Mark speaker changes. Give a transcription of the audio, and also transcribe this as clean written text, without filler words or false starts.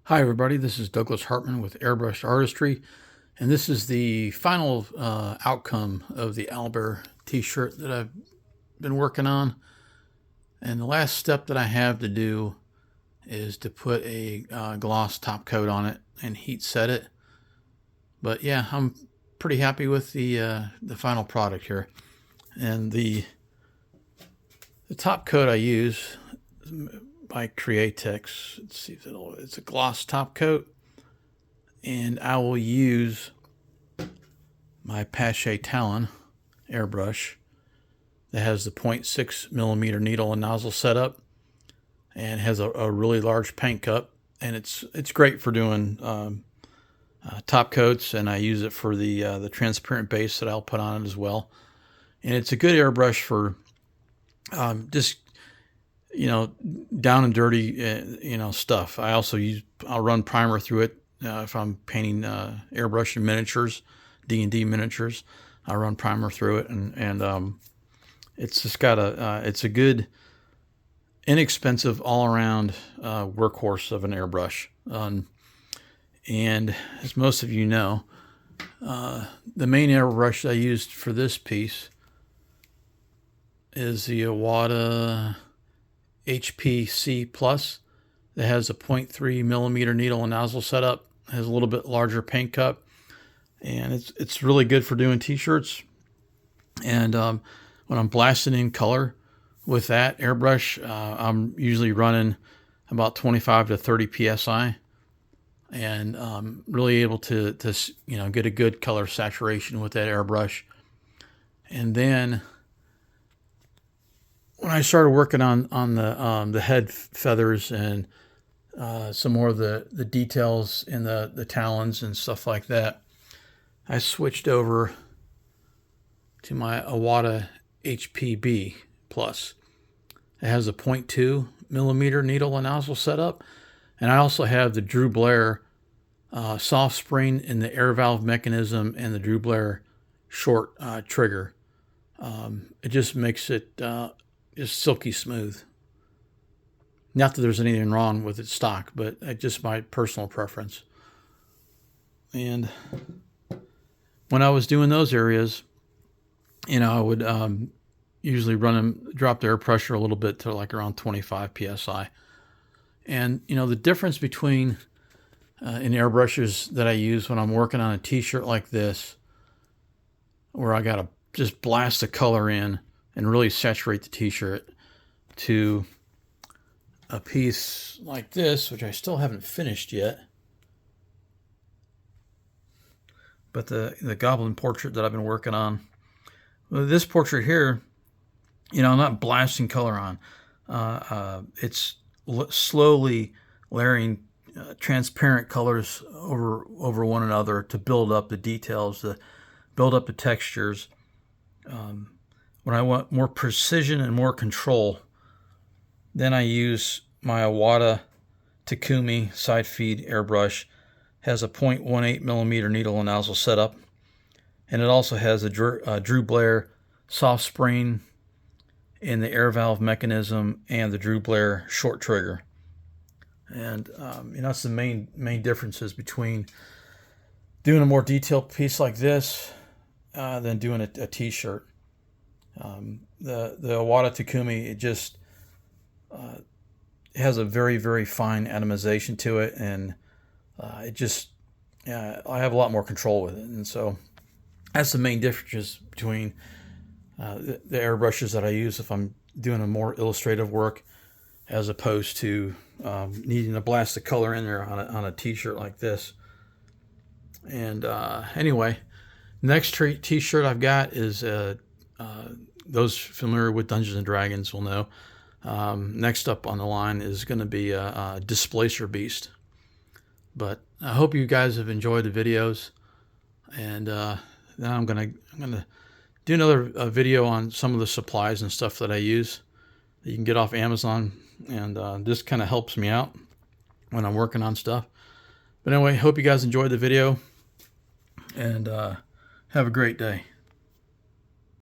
Speaker 1: Hi everybody, this is Douglas Hartman with Airbrush Artistry, and this is the final outcome of the Owlbear t-shirt that I've been working on. And the last step that I have to do is to put a gloss top coat on it and heat set it. But yeah, I'm pretty happy with the final product here. And the top coat I use by Createx. Let's see if it's a gloss top coat, and I will use my Pache Talon airbrush that has the 0.6 millimeter needle and nozzle setup, and has a really large paint cup, and it's great for doing top coats, and I use it for the transparent base that I'll put on it as well. And it's a good airbrush for just down and dirty stuff. I'll run primer through it if I'm painting airbrush and miniatures, D&D miniatures. I run primer through it, and it's just got it's a good, inexpensive, all-around workhorse of an airbrush. And as most of you know, the main airbrush I used for this piece is the Iwata HPC Plus that has a 0.3 millimeter needle and nozzle setup, has a little bit larger paint cup, and it's really good for doing t-shirts. And when I'm blasting in color with that airbrush, I'm usually running about 25 to 30 psi, and really able to get a good color saturation with that airbrush. And then when I started working on the head feathers and some more of the details in the talons and stuff like that, I switched over to my Iwata HPB Plus. It has a 0.2 millimeter needle and nozzle setup, and I also have the Drew Blair soft spring in the air valve mechanism and the Drew Blair short trigger. It just makes it just silky smooth. Not that there's anything wrong with its stock, but it's just my personal preference. And when I was doing those areas, I would usually drop the air pressure a little bit to like around 25 psi. And the difference between in airbrushes that I use when I'm working on a t-shirt like this, where I gotta just blast the color in and really saturate the t-shirt, to a piece like this, which I still haven't finished yet. But the goblin portrait that I've been working on, well, this portrait here, I'm not blasting color on. It's slowly layering transparent colors over one another to build up the details, to build up the textures. When I want more precision and more control, then I use my Iwata Takumi side feed airbrush. Has a 0.18 millimeter needle and nozzle setup, and it also has a Drew Blair soft spring in the air valve mechanism and the Drew Blair short trigger. And that's the main differences between doing a more detailed piece like this than doing a t-shirt. The Iwata Takumi, it just has a very, very fine atomization to it, and I have a lot more control with it. And so that's the main differences between the airbrushes that I use if I'm doing a more illustrative work, as opposed to needing to blast the color in there on a t-shirt like this. And anyway, next t-shirt I've got is those familiar with Dungeons and Dragons will know. Next up on the line is going to be a Displacer Beast. But I hope you guys have enjoyed the videos, and then I'm gonna do another video on some of the supplies and stuff that I use that you can get off Amazon, and this kind of helps me out when I'm working on stuff. But anyway, hope you guys enjoyed the video, and have a great day.